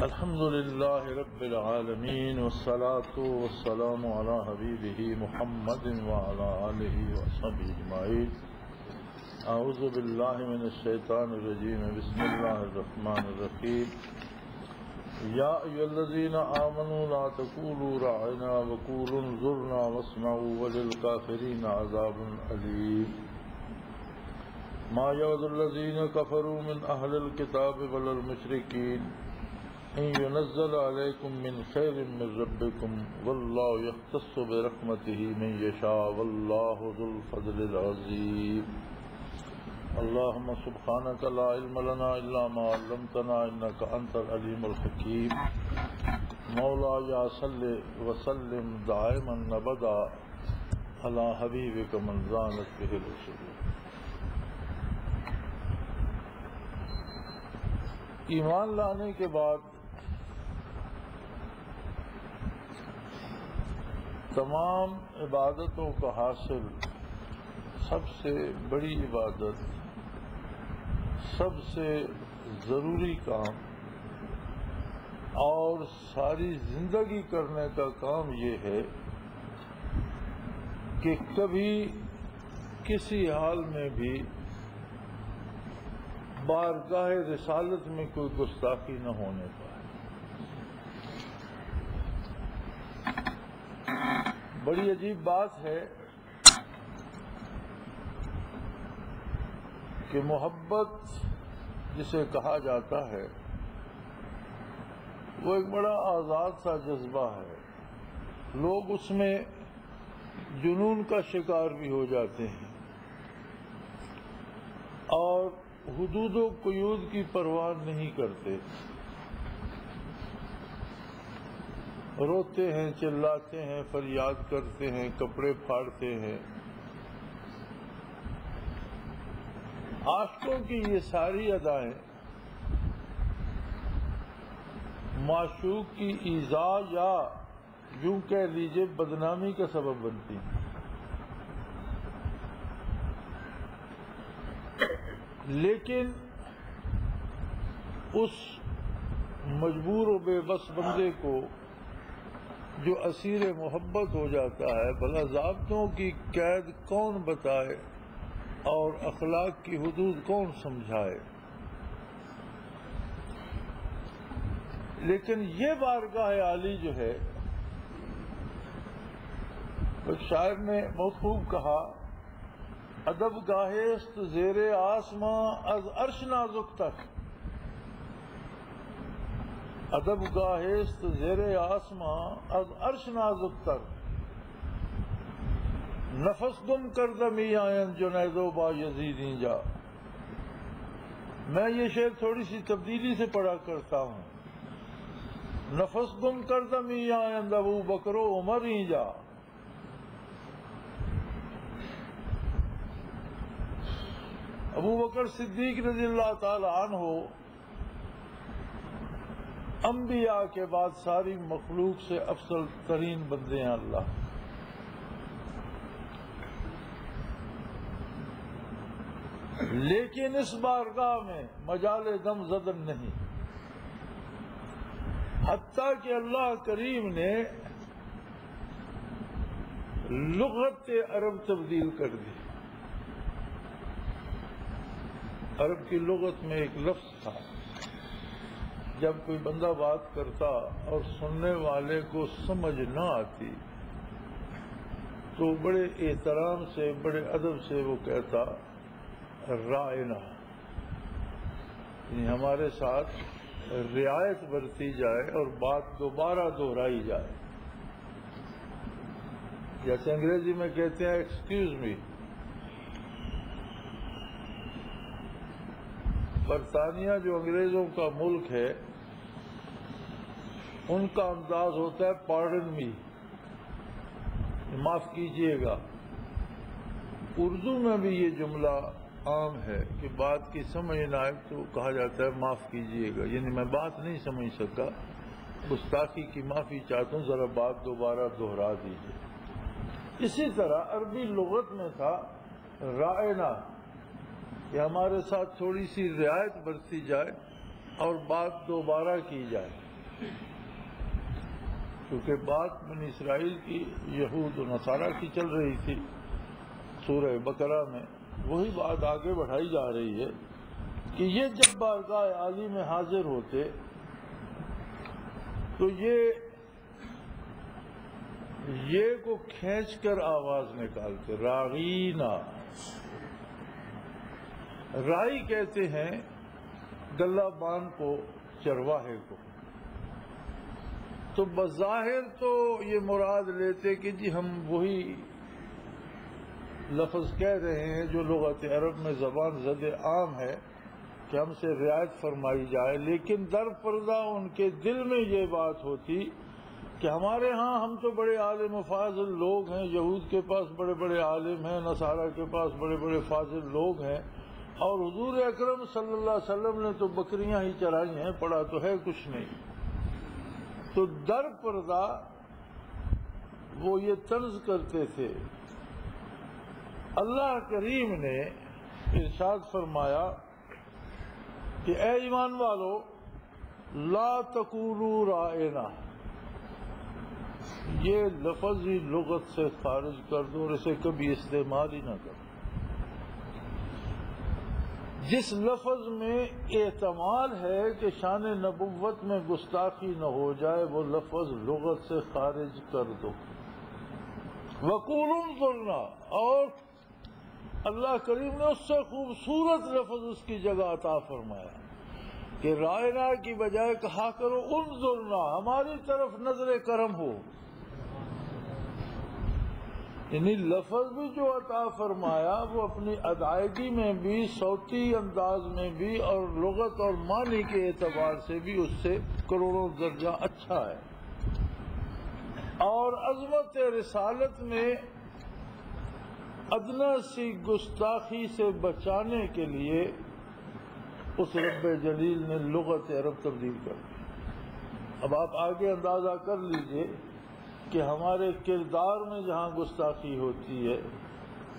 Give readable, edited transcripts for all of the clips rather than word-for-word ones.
الحمد لله رب العالمين والصلاة والسلام على حبيبه محمد وعلى آله وصحبه أجمعين. أعوذ بالله من الشيطان الرجيم. بسم الله الرحمن الرحيم. يا أيها الذين آمنوا لا تقولوا راعنا وقولوا انظرنا واسمعوا وللكافرين عذاب أليم. ما يود الذين كفروا من أهل الكتاب ولا المشركين إن ينزل عليكم من خير من ربكم والله يختص برحمته من يشاء والله ذو الفضل العظيم. اللهم سبحانك لا علم لنا إلا ما علمتنا إنك أنت العليم الحكيم. مولاي صل وسلم دائما أبدا على حبيبك من زانت به الرسل. ایمان لانے کے بعد تمام عبادتوں کا حاصل سب سے بڑی عبادت، سب سے ضروری کام اور ساری زندگی کرنے کا کام یہ ہے کہ کبھی کسی حال میں بھی بارگاہ رسالت میں کوئی گستاخی نہ ہونے پائے. بڑی عجیب بات ہے کہ محبت جسے کہا جاتا ہے وہ ایک بڑا آزاد سا جذبہ ہے. لوگ اس میں جنون کا شکار بھی ہو جاتے ہیں اور حدود و قیود کی پرواہ نہیں کرتے. روتے ہیں، چلاتے ہیں، فریاد کرتے ہیں، کپڑے پھاڑتے ہیں. عاشقوں کی یہ ساری ادائیں معشوق کی ایذا یا یوں کہہ لیجیے بدنامی کا سبب بنتی ہیں. لیکن اس مجبور و بے بس بندے کو جو اسیر محبت ہو جاتا ہے، بھلا ضابطوں کی قید کون بتائے اور اخلاق کی حدود کون سمجھائے. لیکن یہ بارگاہ عالی جو ہے، ایک شاعر نے بہت خوب کہا، ادب گاہست زیر آسماں از عرش نازک تک. ادب گاہست زیر آسماں از عرش نازک تک. نفس گم کردمی آئین جنید و با یزید اینجا. میں یہ شعر تھوڑی سی تبدیلی سے پڑھا کرتا ہوں. نفس گم کردمی آئین ابو بکر و عمر اینجا. ابو بکر صدیق رضی اللہ تعالی عنہ انبیاء کے بعد ساری مخلوق سے افضل ترین بندے ہیں اللہ. لیکن اس بارگاہ میں مجال دم زدن نہیں، حتیٰ کہ اللہ کریم نے لغت عرب تبدیل کر دی. عرب کی لغت میں ایک لفظ تھا، جب کوئی بندہ بات کرتا اور سننے والے کو سمجھ نہ آتی تو بڑے احترام سے، بڑے ادب سے وہ کہتا رائنا، یعنی ہمارے ساتھ رعایت برتی جائے اور بات دوبارہ دہرائی جائے. جیسے انگریزی میں کہتے ہیں ایکسکیوز می. برطانیہ جو انگریزوں کا ملک ہے، ان کا انداز ہوتا ہے پارڈن می، معاف کیجئے گا. اردو میں بھی یہ جملہ عام ہے کہ بات کی سمجھ نہ آئے تو کہا جاتا ہے معاف کیجئے گا، یعنی میں بات نہیں سمجھ سکا، گستاخی کی معافی چاہتا ہوں، ذرا بات دوبارہ دہرا دیجئے. اسی طرح عربی لغت میں تھا رائنا، کہ ہمارے ساتھ تھوڑی سی رعایت برتی جائے اور بات دوبارہ کی جائے. کیونکہ بات بنی اسرائیل کی یہود و نصارہ کی چل رہی تھی سورہ بقرہ میں، وہی بات آگے بڑھائی جا رہی ہے کہ یہ جب بارگاہ عالی میں حاضر ہوتے تو یہ کو کھینچ کر آواز نکالتے، راغینا۔ رائی کہتے ہیں گلہ بان کو، چرواہے کو۔ تو بظاہر تو یہ مراد لیتے کہ جی ہم وہی لفظ کہہ رہے ہیں جو لغت عرب میں زبان زد عام ہے کہ ہم سے رعایت فرمائی جائے، لیکن در پردہ ان کے دل میں یہ بات ہوتی کہ ہمارے ہاں ہم تو بڑے عالم و فاضل لوگ ہیں، یہود کے پاس بڑے بڑے عالم ہیں، نصارہ کے پاس بڑے بڑے فاضل لوگ ہیں، اور حضور اکرم صلی اللہ علیہ وسلم نے تو بکریاں ہی چرائی ہیں، پڑا تو ہے کچھ نہیں۔ تو در پردہ وہ یہ طرز کرتے تھے۔ اللہ کریم نے ارشاد فرمایا کہ اے ایمان والو لا تقولوا رائنا، یہ لفظ ہی لغت سے خارج کر دو اور اسے کبھی استعمال ہی نہ کرو۔ جس لفظ میں احتمال ہے کہ شان نبوت میں گستاخی نہ ہو جائے وہ لفظ لغت سے خارج کر دو۔ وَقُولُوا انظُرْنَا، اور اللہ کریم نے اس سے خوبصورت لفظ اس کی جگہ عطا فرمایا کہ رائنا کی بجائے کہا کرو انظرنا، ہماری طرف نظر کرم ہو۔ یعنی لفظ بھی جو عطا فرمایا وہ اپنی ادائیگی میں بھی، صوتی انداز میں بھی، اور لغت اور معنی کے اعتبار سے بھی اس سے کروڑوں درجہ اچھا ہے۔ اور عظمت رسالت میں ادنا سی گستاخی سے بچانے کے لیے اس رب جلیل نے لغت عرب تبدیل کر دی۔ اب آپ آگے اندازہ کر لیجئے کہ ہمارے کردار میں جہاں گستاخی ہوتی ہے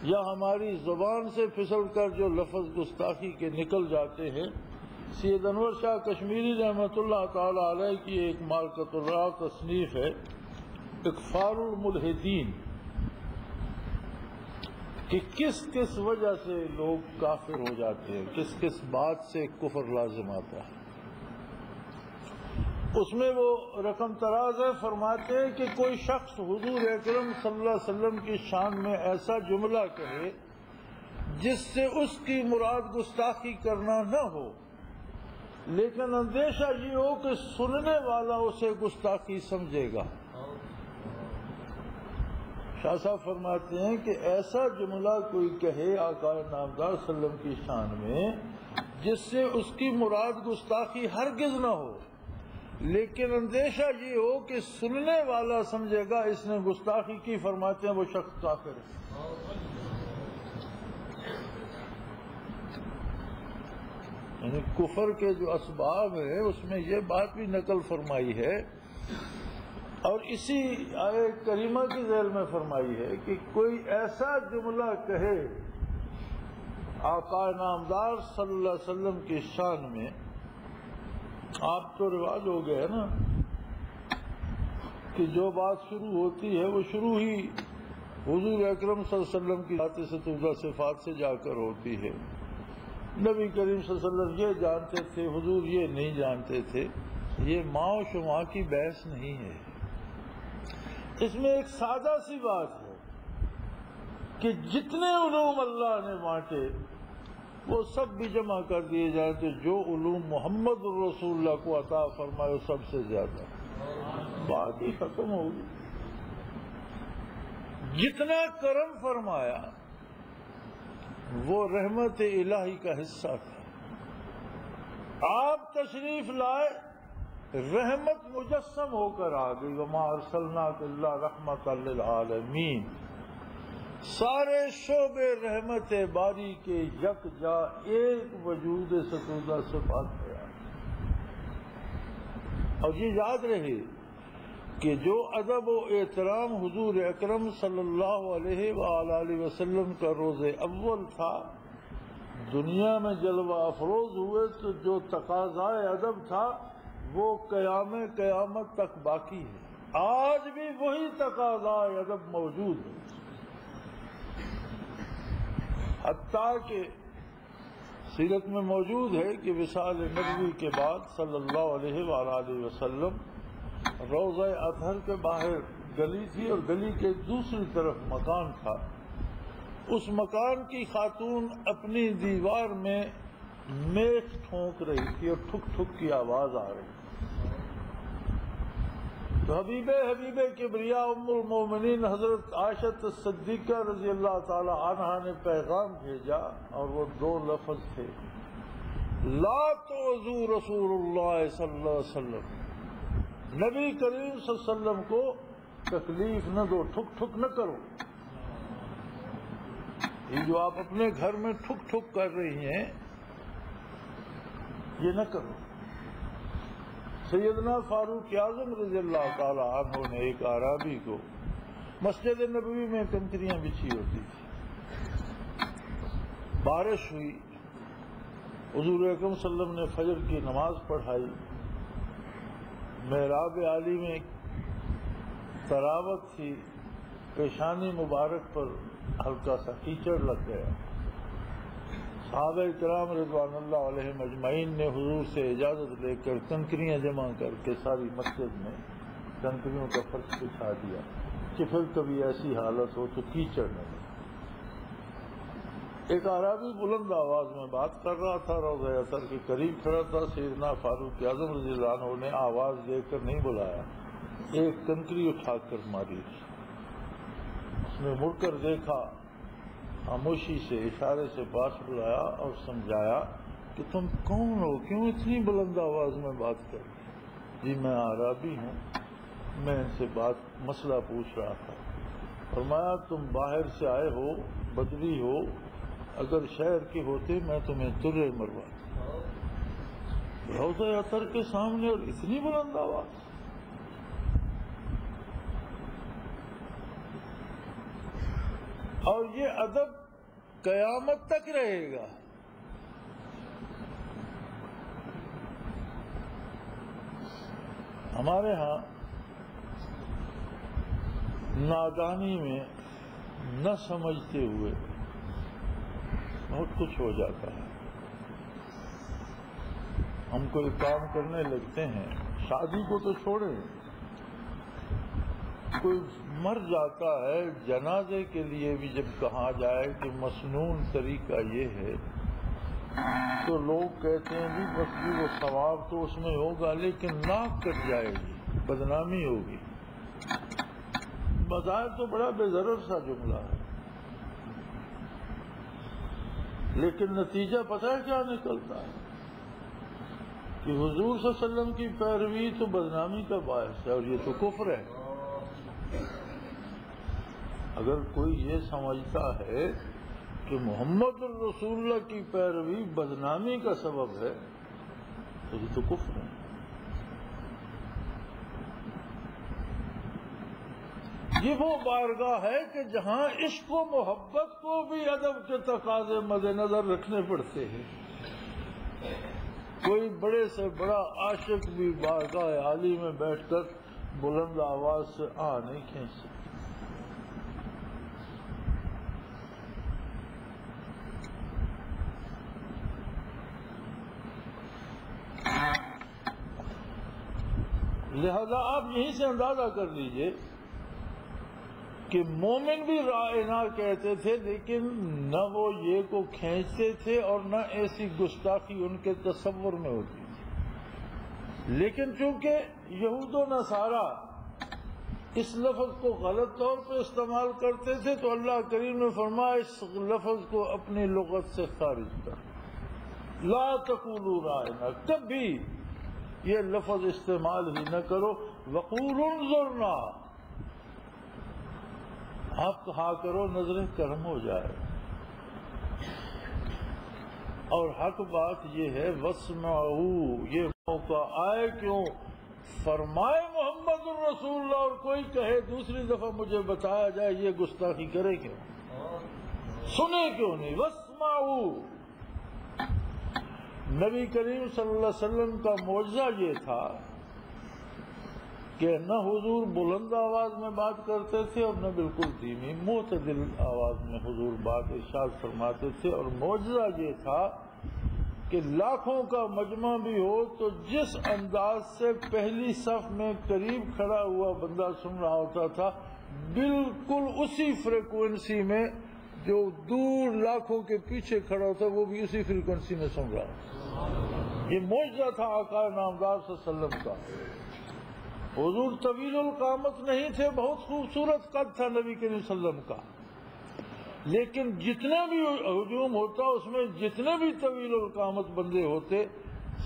یا ہماری زبان سے پھسل کر جو لفظ گستاخی کے نکل جاتے ہیں، سید انور شاہ کشمیری رحمۃ اللہ تعالی علیہ کی ایک مارکۃ اللہ تصنیف ہے اکفار الملحدین، کہ کس کس وجہ سے لوگ کافر ہو جاتے ہیں، کس کس بات سے کفر لازم آتا ہے۔ اس میں وہ رقم تراز ہے، فرماتے ہیں کہ کوئی شخص حضور اکرم صلی اللہ علیہ وسلم کی شان میں ایسا جملہ کہے جس سے اس کی مراد گستاخی کرنا نہ ہو، لیکن اندیشہ یہ ہو کہ سننے والا اسے گستاخی سمجھے گا۔ شاہ صاحب فرماتے ہیں کہ ایسا جملہ کوئی کہے آقا نامدار صلی اللہ علیہ وسلم کی شان میں جس سے اس کی مراد گستاخی ہرگز نہ ہو، لیکن اندیشہ یہ ہو کہ سننے والا سمجھے گا اس نے گستاخی کی، فرماتے ہیں وہ شخص کافر ہے۔ یعنی کفر کے جو اسباب ہیں اس میں یہ بات بھی نقل فرمائی ہے، اور اسی آیہ کریمہ کی ذیل میں فرمائی ہے کہ کوئی ایسا جملہ کہے آقا نامدار صلی اللہ علیہ وسلم کی شان میں، آپ تو رواج ہو گئے نا کہ جو بات شروع ہوتی ہے وہ شروع ہی حضور اکرم صلی اللہ علیہ وسلم کی ذات ستوزہ صفات سے جا کر ہوتی ہے۔ نبی کریم صلی اللہ علیہ وسلم یہ جانتے تھے، حضور یہ نہیں جانتے تھے، یہ ماں و شما کی بحث نہیں ہے۔ اس میں ایک سادہ سی بات ہے کہ جتنے علوم اللہ نے بانٹے وہ سب بھی جمع کر دیے جائیں تو جو علوم محمد الرسول اللہ کو عطا فرمائے سب سے زیادہ، بات ہی ختم ہوگی۔ جتنا کرم فرمایا وہ رحمت الہی کا حصہ تھا۔ آپ تشریف لائے، رحمت مجسم ہو کر آ گئی، وما ارسلناک الا رحمت للعالمین۔ سارے شعبے رحمت باری کے یک جا ایک وجود ستوزہ سے بات ہے۔ اور یہ یاد رہے کہ جو ادب و احترام حضور اکرم صلی اللہ علیہ وآلہ وسلم کا روز اول تھا، دنیا میں جلوہ افروز ہوئے تو جو تقاضائے ادب تھا وہ قیامت تک باقی ہے، آج بھی وہی تقاضا ادب موجود ہے، حتیٰ کہ سیرت میں موجود ہے کہ وصال نبوی کے بعد صلی اللہ علیہ وآلہ وسلم روضہ اطہر کے باہر گلی تھی اور گلی کے دوسری طرف مکان تھا، اس مکان کی خاتون اپنی دیوار میں میخ ٹھونک رہی تھی اور ٹھک ٹھک کی آواز آ رہی تھی، تو حبیب کبریا ام المومنین حضرت عائشہ صدیقہ رضی اللہ تعالی عنہا نے پیغام بھیجا، اور وہ 2 لفظ تھے، لا تؤذوا رسول اللہ صلی اللہ علیہ وسلم، نبی کریم صلی اللہ علیہ وسلم کو تکلیف نہ دو، ٹھک ٹھک نہ کرو، یہ جو آپ اپنے گھر میں ٹھک ٹھک کر رہی ہیں یہ نہ کرو۔ سیدنا فاروق اعظم رضی اللہ تعالی عنہ نے ایک اعرابی کو، مسجد نبوی میں کنکریاں بچھی ہوتی تھی، بارش ہوئی، حضور اکرم صلی اللہ علیہ وسلم نے فجر کی نماز پڑھائی، محراب عالی میں تراوت تھی، پیشانی مبارک پر ہلکا سا کیچڑ لگ گیا، صحابہ کرام رضوان اللہ علیہم اجمعین نے حضور سے اجازت لے کر کنکریاں جمع کر کے ساری مسجد میں کنکریوں کا فرش بچھا دیا کہ پھر کبھی ایسی حالت ہو تو کیچڑ نہ لگے۔ ایک اعرابی بلند آواز میں بات کر رہا تھا، روضہ اطہر کے قریب کھڑا تھا، سیدنا فاروق اعظم رضی اللہ عنہ نے آواز دے کر نہیں بلایا، ایک کنکری اٹھا کر ماری، اس نے مڑ کر دیکھا، خاموشی سے اشارے سے پاس بلایا اور سمجھایا کہ تم کون ہو، کیوں اتنی بلند آواز میں بات کر؟ جی میں اعرابی ہوں، میں ان سے مسئلہ پوچھ رہا تھا۔ فرمایا تم باہر سے آئے ہو، بدری ہو، اگر شہر کے ہوتے میں تمہیں درے مرواتا۔ روضہ اطہر کے سامنے اور اتنی بلند آواز! اور یہ ادب قیامت تک رہے گا۔ ہمارے ہاں نادانی میں نہ سمجھتے ہوئے بہت کچھ ہو جاتا ہے، ہم کوئی کام کرنے لگتے ہیں، شادی کو تو چھوڑیں، کوئی مر جاتا ہے، جنازے کے لیے بھی جب کہا جائے کہ مسنون طریقہ یہ ہے تو لوگ کہتے ہیں بھی بس بھی وہ ثواب تو اس میں ہوگا لیکن ناک کٹ جائے گی، بدنامی ہوگی۔ بظاہر تو بڑا بے ضرر سا جملہ ہے، لیکن نتیجہ پتہ ہے کیا نکلتا ہے کہ حضور صلی اللہ علیہ وسلم کی پیروی تو بدنامی کا باعث ہے، اور یہ تو کفر ہے۔ اگر کوئی یہ سمجھتا ہے کہ محمد الرسول اللہ کی پیروی بدنامی کا سبب ہے تو یہ تو کفر ہے۔ یہ وہ بارگاہ ہے کہ جہاں عشق و محبت کو بھی ادب کے تقاضے مد نظر رکھنے پڑتے ہیں۔ کوئی بڑے سے بڑا عاشق بھی بارگاہ عالی میں بیٹھ کر بلند آواز سے نہیں کھینچ سکتا۔ لہذا آپ یہیں سے اندازہ کر لیجئے کہ مومن بھی رائنا کہتے تھے، لیکن نہ وہ یہ کو کھینچتے تھے اور نہ ایسی گستاخی ان کے تصور میں ہوتی تھی، لیکن چونکہ یہود و نصارہ اس لفظ کو غلط طور پہ استعمال کرتے تھے تو اللہ کریم نے فرمایا اس لفظ کو اپنی لغت سے خارج کر، لا تقولوا رائنا، کبھی یہ لفظ استعمال ہی نہ کرو، وقولوا انظرنا، آپ کہا کرو نظر کرم ہو جائے۔ اور حق بات یہ ہے واسمعوا، یہ موقع آئے کیوں؟ فرمائے محمد الرسول اللہ اور کوئی کہے دوسری دفعہ مجھے بتایا جائے یہ گستاخی کرے کیوں، سنے کیوں نہیں؟ واسمعوا، نبی کریم صلی اللہ علیہ وسلم کا معجزہ یہ تھا کہ نہ حضور بلند آواز میں بات کرتے تھے اور نہ بالکل دھیمی معتدل آواز میں حضور بات ارشاد فرماتے تھے، اور معجزہ یہ تھا کہ لاکھوں کا مجمع بھی ہو تو جس انداز سے پہلی صف میں قریب کھڑا ہوا بندہ سن رہا ہوتا تھا، بالکل اسی فریکوینسی میں جو دور لاکھوں کے پیچھے کھڑا ہوتا وہ بھی اسی فریکوینسی میں سن رہا ہوتا۔ یہ معجزہ تھا آقا نامدار صلی اللہ علیہ وسلم کا۔ حضور طویل القامت نہیں تھے، بہت خوبصورت قد تھا نبی کریم صلی اللہ علیہ وسلم کا، لیکن جتنا بھی ہجوم ہوتا اس میں جتنے بھی طویل القامت بندے ہوتے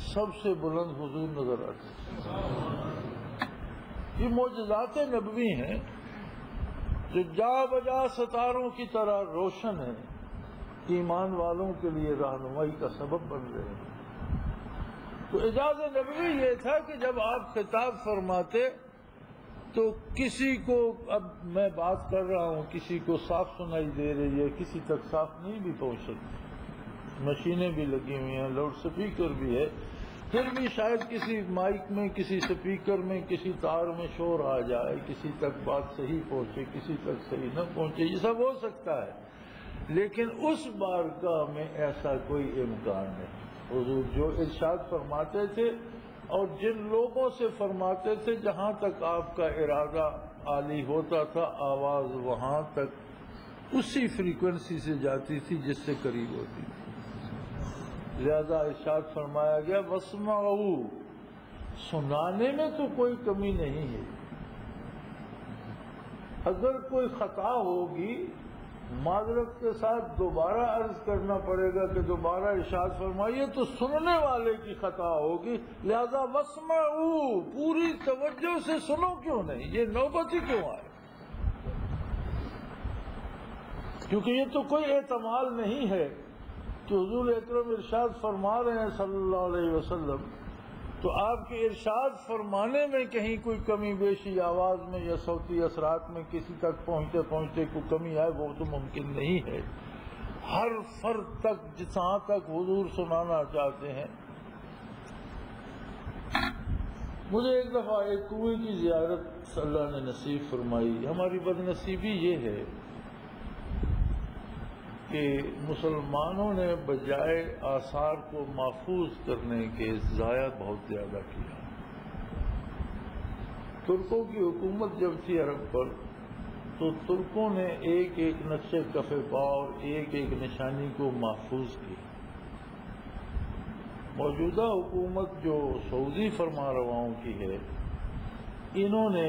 سب سے بلند حضور نظر آتے۔ یہ معجزات نبوی ہیں جو جا بجا ستاروں کی طرح روشن ہیں، ایمان والوں کے لیے رہنمائی کا سبب بن رہے ہیں۔ تو اعجاز نبوی یہ تھا کہ جب آپ خطاب فرماتے تو کسی کو، اب میں بات کر رہا ہوں، کسی کو صاف سنائی دے رہی ہے، کسی تک صاف نہیں بھی پہنچ سکتی، مشینیں بھی لگی ہوئی ہیں، لاؤڈ سپیکر بھی ہے، پھر بھی شاید کسی مائک میں، کسی سپیکر میں، کسی تار میں شور آ جائے، کسی تک بات صحیح پہنچے، کسی تک صحیح نہ پہنچے، یہ سب ہو سکتا ہے، لیکن اس بارگاہ میں ایسا کوئی امکان نہیں۔ حضور جو ارشاد فرماتے تھے اور جن لوگوں سے فرماتے تھے، جہاں تک آپ کا ارادہ عالی ہوتا تھا آواز وہاں تک اسی فریکوینسی سے جاتی تھی جس سے قریب ہوتی تھی۔ لہذا ارشاد فرمایا گیا وَاسْمَعُوا، سنانے میں تو کوئی کمی نہیں ہے، اگر کوئی خطا ہوگی معذرت کے ساتھ دوبارہ عرض کرنا پڑے گا کہ دوبارہ ارشاد فرمائیے، تو سننے والے کی خطا ہوگی، لہذا وَاسْمَعُوا، پوری توجہ سے سنو کیوں نہیں، یہ نوبت ہی کیوں آئے؟ کیونکہ یہ تو کوئی احتمال نہیں ہے کہ حضور اکرم ارشاد فرما رہے ہیں صلی اللہ علیہ وسلم، تو آپ کے ارشاد فرمانے میں کہیں کوئی کمی بیشی آواز میں یا صوتی اثرات میں کسی تک پہنچتے پہنچتے کوئی کمی آئے، وہ تو ممکن نہیں ہے۔ ہر فرد تک جہاں تک حضور سنانا چاہتے ہیں۔ مجھے ایک دفعہ ایک کنویں کی زیارت اللہ نے نصیب فرمائی۔ ہماری بدنصیبی یہ ہے کہ مسلمانوں نے بجائے آثار کو محفوظ کرنے کے ضائع بہت زیادہ کیا۔ ترکوں کی حکومت جب تھی عرب پر تو ترکوں نے ایک ایک نقشے کف پا اور ایک ایک نشانی کو محفوظ کیا۔ موجودہ حکومت جو سعودی فرما رواؤں کی ہے، انہوں نے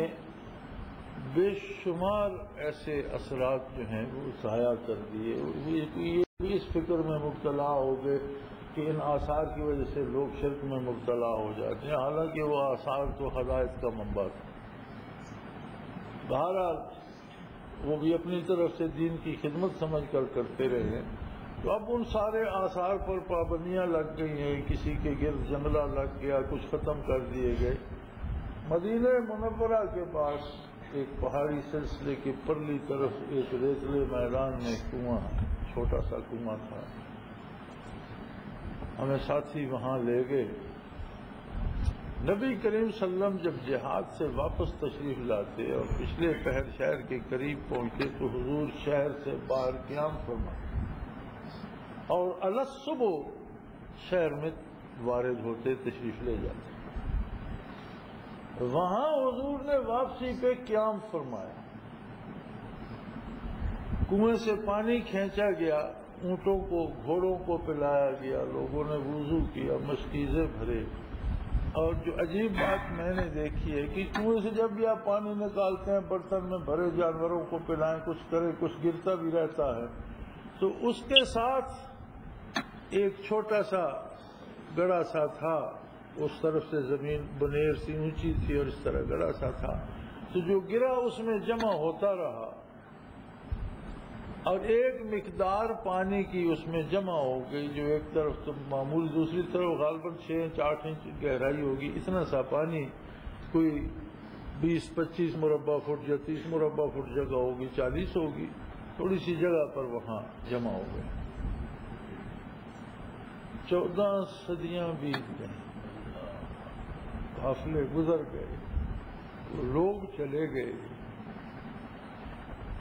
بے شمار ایسے اثرات جو ہیں وہ ضائع کر دیے۔ یہ بھی اس فکر میں مبتلا ہو گئے کہ ان آثار کی وجہ سے لوگ شرک میں مبتلا ہو جاتے ہیں، حالانکہ وہ آثار تو ہدایت کا منبع تھا۔ بہرحال وہ بھی اپنی طرف سے دین کی خدمت سمجھ کر کرتے رہے، تو اب ان سارے آثار پر پابندیاں لگ گئی ہیں، کسی کے گرد جنگلہ لگ گیا، کچھ ختم کر دیے گئے۔ مدینہ منورہ کے پاس ایک پہاڑی سلسلے کی پرلی طرف ایک ریتلے میدان میں کنواں، چھوٹا سا کنواں تھا۔ ہمیں ساتھی وہاں لے گئے۔ نبی کریم صلی اللہ علیہ وسلم جب جہاد سے واپس تشریف لاتے اور پچھلے پہر شہر کے قریب پہنچتے تو حضور شہر سے باہر قیام فرماتے اور الصبح شہر میں وارد ہوتے، تشریف لے جاتے۔ وہاں حضور نے واپسی پہ قیام فرمایا، کنویں سے پانی کھینچا گیا، اونٹوں کو گھوڑوں کو پلایا گیا، لوگوں نے وضو کیا، مشکیزیں بھرے۔ اور جو عجیب بات میں نے دیکھی ہے کہ کنویں سے جب بھی آپ پانی نکالتے ہیں برتن میں بھرے، جانوروں کو پلائیں، کچھ کریں، کچھ گرتا بھی رہتا ہے، تو اس کے ساتھ ایک چھوٹا سا گڑھا سا تھا، اس طرف سے زمین بنیر سی اونچی تھی اور اس طرح گڑھا سا تھا، تو جو گرا اس میں جمع ہوتا رہا اور ایک مقدار پانی کی اس میں جمع ہو گئی، جو ایک طرف تو معمول، دوسری طرف غالباً 6 انچ 8 انچ گہرائی ہوگی۔ اتنا سا پانی کوئی 20-25 مربع فٹ یا 30 مربع فٹ جگہ ہوگی، 40 ہوگی، تھوڑی سی جگہ پر وہاں جمع ہو گئے۔ 14 صدیاں بیت گئیں، قافلے گزر گئے، لوگ چلے گئے،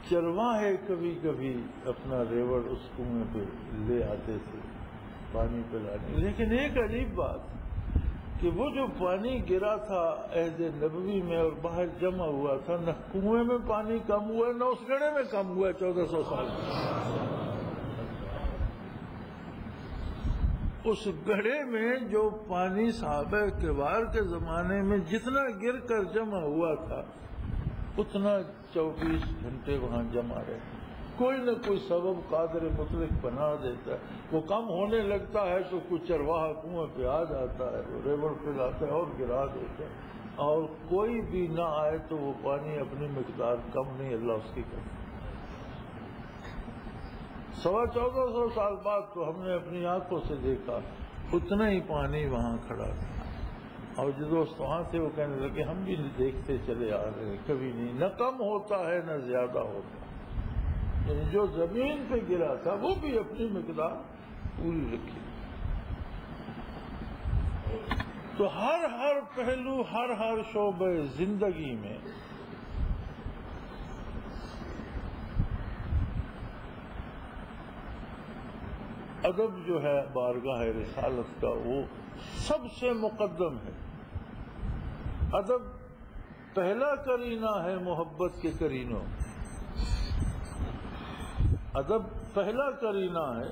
چرواہے کبھی کبھی اپنا ریوڑ اس کنویں پہ لے آتے تھے پانی پلانے، لیکن ایک عجیب بات کہ وہ جو پانی گرا تھا عہد نبوی میں اور باہر جمع ہوا تھا، نہ کنویں میں پانی کم ہوا نہ اس گڑھے میں کم ہوا 1400 سال میں۔ اس گڑھے میں جو پانی صحابہ کبار کے زمانے میں جتنا گر کر جمع ہوا تھا اتنا 24 گھنٹے وہاں جمع رہے، کوئی نہ کوئی سبب قادر مطلق بنا دیتا ہے، وہ کم ہونے لگتا ہے تو کچھ چرواہا کنویں پہ آ جاتا ہے، وہ ریوڑ پہ لاتا ہے اور گرا دیتا ہے، اور کوئی بھی نہ آئے تو وہ پانی اپنی مقدار کم نہیں، اللہ اس کی کرتا۔ 1450 سال بعد تو ہم نے اپنی آنکھوں سے دیکھا اتنا ہی پانی وہاں کھڑا تھا، اور جو دوست وہاں تھے وہ کہنے لگے ہم بھی دیکھتے چلے آ رہے ہیں، کبھی نہیں، نہ کم ہوتا ہے نہ زیادہ ہوتا ہے، یعنی جو زمین پہ گرا تھا وہ بھی اپنی مقدار پوری رکھی۔ تو ہر پہلو، ہر شعبہ زندگی میں ادب جو ہے بارگاہ رسالت کا وہ سب سے مقدم ہے۔ ادب پہلا کرینہ ہے محبت کے کرینوں، ادب پہلا کرینہ ہے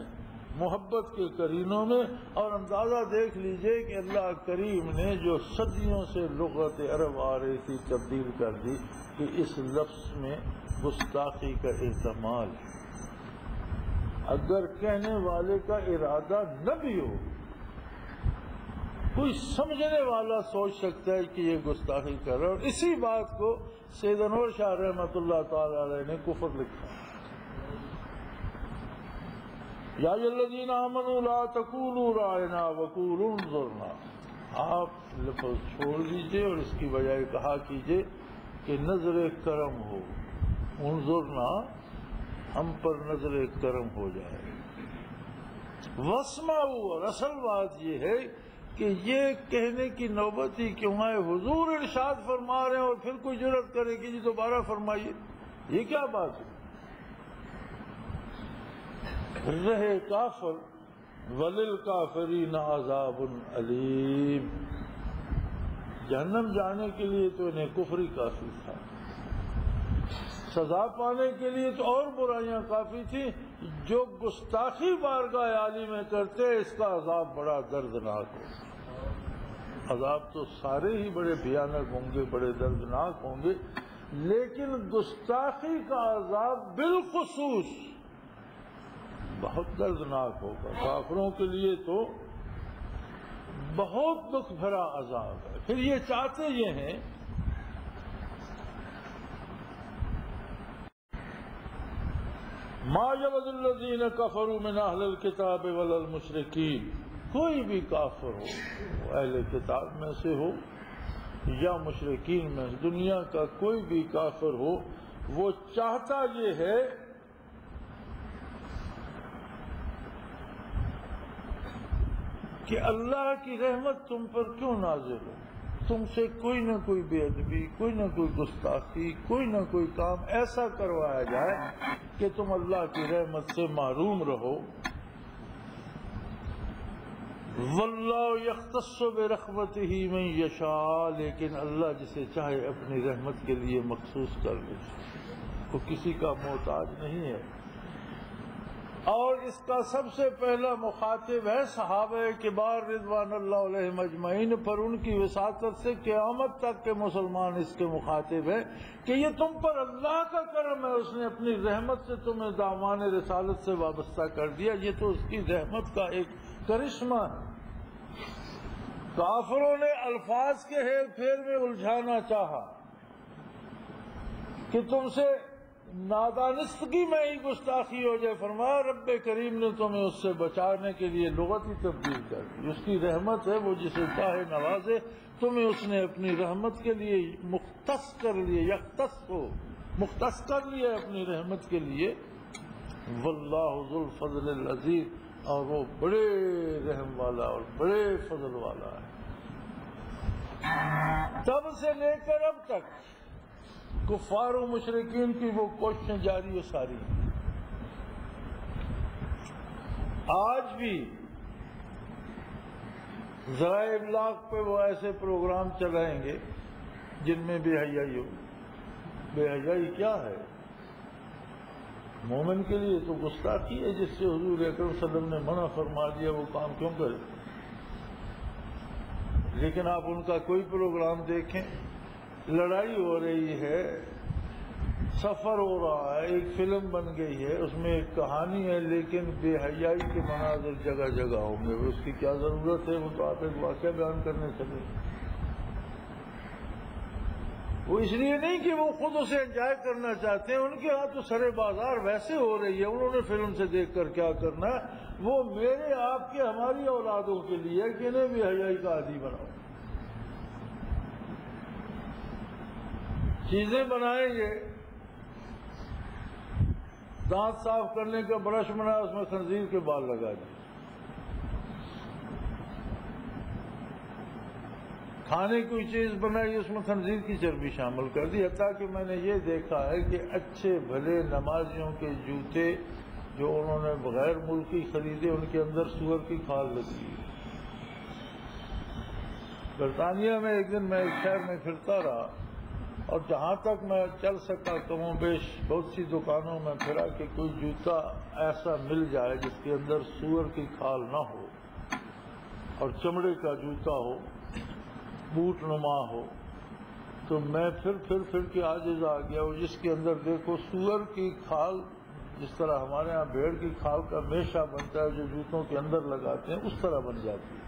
محبت کے کرینوں میں، اور اندازہ دیکھ لیجئے کہ اللہ کریم نے جو صدیوں سے لغت عرب آ رہی تھی تبدیل کر دی کہ اس لفظ میں گستاخی کا احتمال ہے۔ اگر کہنے والے کا ارادہ نہ بھی ہو، کوئی سمجھنے والا سوچ سکتا ہے کہ یہ گستاخی کر رہا ہے، اور اسی بات کو سید انور شاہ رحمۃ اللہ تعالی علیہ نے کفر لکھا۔ یا الذین آمنوا لا تقولوا راعنا وقولوا انظرنا، آپ لفظ چھوڑ دیجئے اور اس کی بجائے کہا کیجئے کہ نظر کرم ہو، انظرنا ہم پر نظر کرم ہو جائے۔ واسمعوا، اور اصل بات یہ ہے کہ یہ کہنے کی نوبت ہی کیوں آئے، حضور ارشاد فرما رہے ہیں اور پھر کوئی جرأت کرے کہ جی دوبارہ فرمائیے، یہ کیا بات ہے؟ رہے کافر وَلِلْكَافِرِينَ عَذَابٌ علیم، جہنم جانے کے لیے تو انہیں کفر ہی کافی تھا، سزا پانے کے لیے تو اور برائیاں کافی تھیں، جو گستاخی بارگاہ عالی میں کرتے اس کا عذاب بڑا دردناک ہو۔ عذاب تو سارے ہی بڑے بھیانک ہوں گے، بڑے دردناک ہوں گے، لیکن گستاخی کا عذاب بالخصوص بہت دردناک ہوگا، کافروں کے لیے تو بہت دکھ بھرا عذاب ہے۔ پھر یہ چاہتے یہ ہیں ما یود الذین کفروا من اہل الکتاب ولا المشرکین، کوئی بھی کافر ہو، اہل کتاب میں سے ہو یا مشرکین میں، دنیا کا کوئی بھی کافر ہو، وہ چاہتا یہ ہے کہ اللہ کی رحمت تم پر کیوں نازل ہو، تم سے کوئی نہ کوئی بے ادبی، کوئی نہ کوئی گستاخی، کوئی نہ کوئی کام ایسا کروایا جائے کہ تم اللہ کی رحمت سے محروم رہو۔ واللہ یختص برحمتہ من یشاء، لیکن اللہ جسے چاہے اپنی رحمت کے لیے مخصوص کر لے، وہ کسی کا محتاج نہیں ہے۔ اور اس کا سب سے پہلا مخاطب ہے صحابہ کبار رضوان اللہ علیہم اجمعین، پر ان کی وساطت سے قیامت تک کے مسلمان اس کے مخاطب ہیں کہ یہ تم پر اللہ کا کرم ہے، اس نے اپنی رحمت سے تمہیں دامان رسالت سے وابستہ کر دیا، یہ تو اس کی رحمت کا ایک کرشمہ ہے۔ کافروں نے الفاظ کے ہیر پھیر میں الجھانا چاہا کہ تم سے نادانستگی میں ہی گستاخی ہو جائے، فرمایا رب کریم نے تمہیں اس سے بچانے کے لیے لغت ہی تبدیل کر دی، اس کی رحمت ہے، وہ جسے چاہے نوازے، تمہیں اس نے اپنی رحمت کے لیے مختص کر لیے، مختص کر لیا اپنی رحمت کے لیے۔ واللہ ذو الفضل العظیم، اور وہ بڑے رحم والا اور بڑے فضل والا ہے. تب سے لے کر اب تک کفار و مشرکین کی وہ کوششیں جاری و ساری ہیں. آج بھی ذرائع ابلاغ پہ وہ ایسے پروگرام چلائیں گے جن میں بے حیائی ہو. بے حیائی کیا ہے؟ مومن کے لیے تو گستاخی ہے جس سے حضور اکرم صلی اللہ علیہ وسلم نے منع فرما دیا، وہ کام کیوں کرے؟ لیکن آپ ان کا کوئی پروگرام دیکھیں، لڑائی ہو رہی ہے، سفر ہو رہا ہے، ایک فلم بن گئی ہے، اس میں ایک کہانی ہے، لیکن بے حیائی کے مناظر جگہ جگہ ہوں گے. اس کی کیا ضرورت ہے؟ وہ تو آپ ایک واقعہ بیان کرنے چلے. وہ اس لیے نہیں کہ وہ خود اسے انجوائے کرنا چاہتے ہیں، ان کے ہاں تو سرے بازار ویسے ہو رہی ہے، انہوں نے فلم سے دیکھ کر کیا کرنا ہے. وہ میرے آپ کے ہماری اولادوں کے لیے کہ انہیں بھی حیائی کا عادی بناؤ. چیزیں بنائیں گے، دانت صاف کرنے کا برش بنا، اس میں خنزیر کے بال لگا دیں. کھانے کی چیز بنائی، اس میں خنزیر کی چربی شامل کر دی. حتیٰ کہ میں نے یہ دیکھا ہے کہ اچھے بھلے نمازیوں کے جوتے جو انہوں نے بغیر ملکی خریدے، ان کے اندر سور کی کھال لگی. برطانیہ میں ایک دن میں ایک شہر میں پھرتا رہا، اور جہاں تک میں چل سکا کم و بیش بہت سی دکانوں میں پھرا کہ کوئی جوتا ایسا مل جائے جس کے اندر سور کی کھال نہ ہو اور چمڑے کا جوتا ہو، بوٹ نما ہو. تو میں پھر کے عاجز آ گیا. اور جس کے اندر دیکھو سور کی کھال، جس طرح ہمارے ہاں بھیڑ کی کھال کا میشہ بنتا ہے جو جوتوں کے اندر لگاتے ہیں، اس طرح بن جاتی ہے.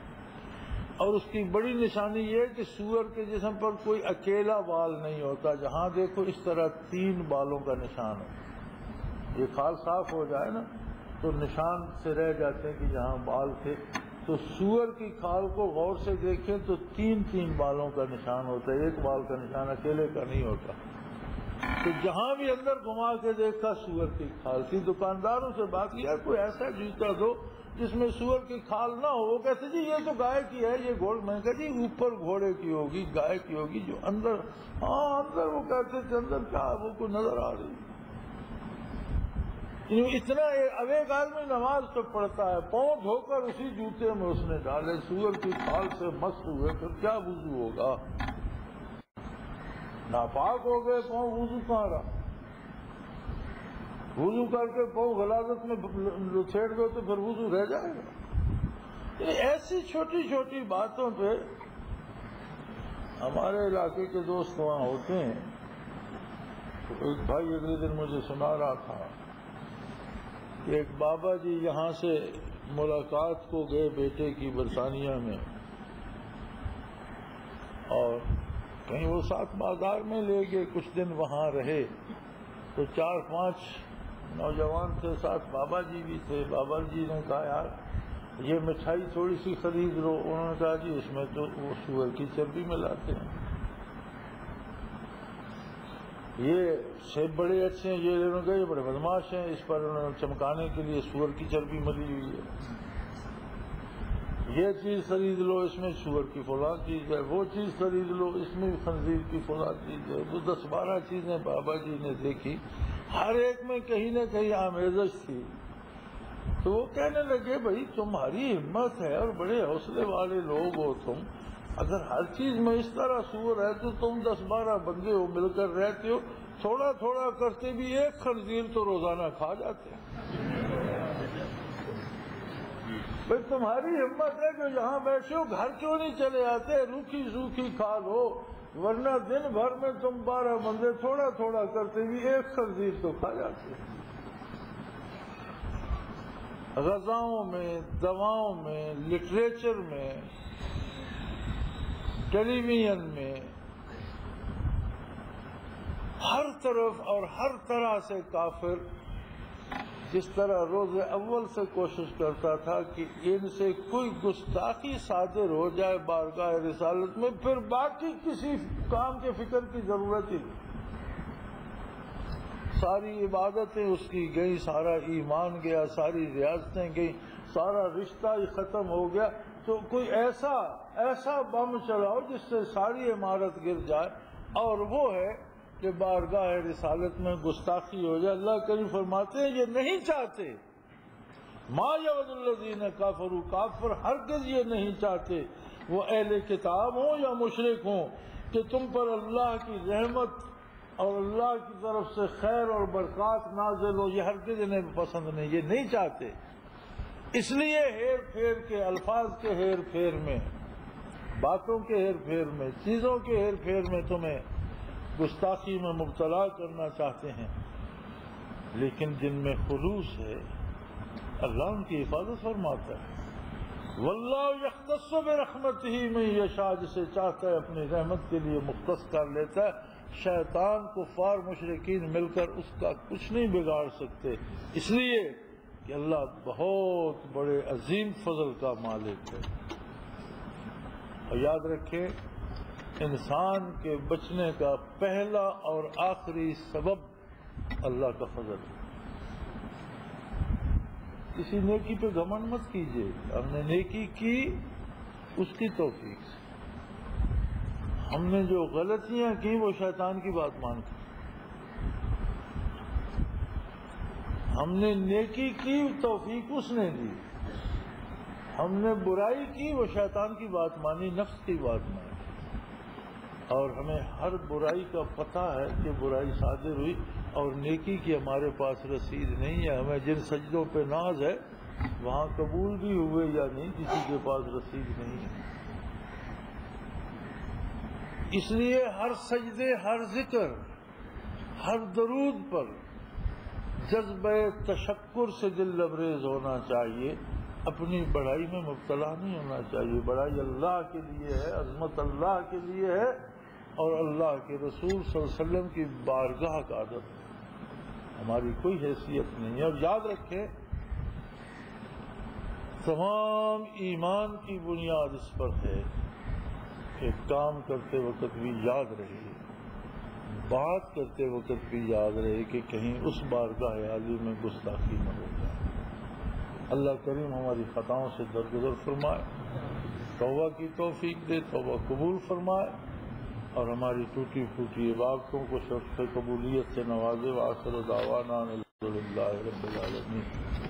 اور اس کی بڑی نشانی یہ ہے کہ سور کے جسم پر کوئی اکیلا بال نہیں ہوتا، جہاں دیکھو اس طرح 3 بالوں کا نشان ہے. یہ کھال صاف ہو جائے نا تو نشان سے رہ جاتے ہیں کہ جہاں بال تھے. تو سور کی کھال کو غور سے دیکھیں تو 3 بالوں کا نشان ہوتا ہے، ایک بال کا نشان اکیلے کا نہیں ہوتا. تو جہاں بھی اندر گھما کے دیکھا سور کی کھال تھی. دکانداروں سے بات کیا کوئی ایسا جوتا دو جس میں سور کی کھال نہ ہو. وہ کہتے جی یہ تو گائے کی ہے، یہ گھوڑ. میں کہا جی اوپر گھوڑے کی ہوگی، گائے کی ہوگی. جو اندر، ہاں اندر، وہ کہتے تھے اندر کیا وہ کو نظر آ رہی. اتنا اب ایک آدمی نماز تو پڑھتا ہے، پاؤں دھو کر اسی جوتے میں اس نے ڈالے، سور کی کھال سے مست ہوئے، پھر کیا وضو ہوگا؟ ناپاک ہو گئے پاؤں، وضو کہاں رہا؟ وضو کر کے پاؤں غلاظت میں چھیڑ دو تو پھر وضو رہ جائے گا. ایسی چھوٹی چھوٹی باتوں پہ ہمارے علاقے کے دوست وہاں ہوتے ہیں. تو ایک بھائی اگلے دن مجھے سنا رہا تھا کہ ایک بابا جی یہاں سے ملاقات کو گئے بیٹے کی برطانیہ میں، اور کہیں وہ ساتھ بازار میں لے گئے، کچھ دن وہاں رہے. تو 4-5 نوجوان تھے ساتھ، بابا جی بھی تھے. بابا جی نے کہا یار یہ مٹھائی تھوڑی سی خرید لو. انہوں نے کہا جی اس میں تو وہ سور کی چربی ملاتے ہیں. یہ سیب بڑے اچھے ہیں، یہ انہوں نے کہا یہ بڑے بدماش ہیں، اس پر انہوں نے چمکانے کے لیے سور کی چربی ملی ہوئی ہے. یہ چیز خرید لو، اس میں سور کی فلاں چیز ہے. وہ چیز خرید لو، اس میں خنزیر کی فلاں چیز ہے. وہ 10-12 چیزیں بابا جی نے دیکھی، ہر ایک میں کہیں نہ کہیں آمیزش تھی. تو وہ کہنے لگے بھائی تمہاری ہمت ہے اور بڑے حوصلے والے لوگ ہو تم، اگر ہر چیز میں اس طرح سور ہے تو تم 10-12 بندے ہو، مل کر رہتے ہو، تھوڑا تھوڑا کرتے بھی ایک خنزیر تو روزانہ کھا جاتے ہیں. بھائی تمہاری ہمت ہے کہ یہاں بیٹھے ہو، گھر کیوں نہیں چلے آتے؟ روکھی سوکھی کھا لو، ورنہ دن بھر میں تم 12 بندے تھوڑا تھوڑا کرتے بھی ایک خنزیر تو کھا جاتے ہیں. غذاؤں میں، دواؤں میں، لٹریچر میں، ٹیلی ویژن میں، ہر طرف اور ہر طرح سے کافر جس طرح روز اول سے کوشش کرتا تھا کہ ان سے کوئی گستاخی صادر ہو جائے بارگاہ رسالت میں، پھر باقی کسی کام کے فکر کی ضرورت ہی نہیں. ساری عبادتیں اس کی گئی، سارا ایمان گیا، ساری ریاستیں گئی، سارا رشتہ ہی ختم ہو گیا، تو کوئی ایسا بم چلاؤ جس سے ساری عمارت گر جائے، اور وہ ہے کہ بارگاہ رسالت میں گستاخی ہو جائے۔ اللہ کریم فرماتے ہیں یہ نہیں چاہتے، ما یود الذین کافروا، کافر ہرگز یہ نہیں چاہتے، وہ اہل کتاب ہوں یا مشرک ہوں، کہ تم پر اللہ کی رحمت اور اللہ کی طرف سے خیر اور برکات نازل ہو، یہ ہرگز انہیں پسند نہیں، یہ نہیں چاہتے۔ اس لیے ہیر پھیر کے الفاظ کے ہیر پھیر میں، باتوں کے ہیر پھیر میں، چیزوں کے ہیر پھیر میں تمہیں گستاخی میں مبتلا کرنا چاہتے ہیں، لیکن جن میں خلوص ہے اللہ ان کی حفاظت فرماتا ہے۔ واللہ یختص برحمتہ من یشاء، جسے چاہتا ہے اپنی رحمت کے لیے مختص کر لیتا ہے۔ شیطان کفار مشرکین مل کر اس کا کچھ نہیں بگاڑ سکتے، اس لیے کہ اللہ بہت بڑے عظیم فضل کا مالک ہے۔ اور یاد رکھیں انسان کے بچنے کا پہلا اور آخری سبب اللہ کا فضل ہے۔ کسی نیکی پہ گھمنڈ مت کیجیے، ہم نے نیکی کی اس کی توفیق سے، ہم نے جو غلطیاں کی وہ شیطان کی بات مان کر، ہم نے نیکی کی توفیق اس نے دی، ہم نے برائی کی وہ شیطان کی بات مانی، نفس کی بات مانی، اور ہمیں ہر برائی کا پتہ ہے کہ برائی صادر ہوئی اور نیکی کی ہمارے پاس رسید نہیں ہے۔ ہمیں جن سجدوں پہ ناز ہے وہاں قبول بھی ہوئے یا نہیں کسی کے پاس رسید نہیں ہے۔ اس لیے ہر سجدے، ہر ذکر، ہر درود پر جذبہ تشکر سے دل لبریز ہونا چاہیے، اپنی بڑائی میں مبتلا نہیں ہونا چاہیے۔ بڑائی اللہ کے لیے ہے، عظمت اللہ کے لیے ہے، اور اللہ کے رسول صلی اللہ علیہ وسلم کی بارگاہ کا ادب ہے، ہماری کوئی حیثیت نہیں ہے۔ اور یاد رکھیں تمام ایمان کی بنیاد اس پر ہے کہ کام کرتے وقت بھی یاد رہے، بات کرتے وقت بھی یاد رہے کہ کہیں اس بارگاہ عالی میں گستاخی نہ ہو جائے۔ اللہ کریم ہماری خطاؤں سے درگزر فرمائے، توبہ کی توفیق دے، توبہ قبول فرمائے، اور ہماری ٹوٹی پھوٹی عبادتوں کو شرف قبولیت سے نوازے۔ وآخر دعوانا الحمد للہ رب العالمین۔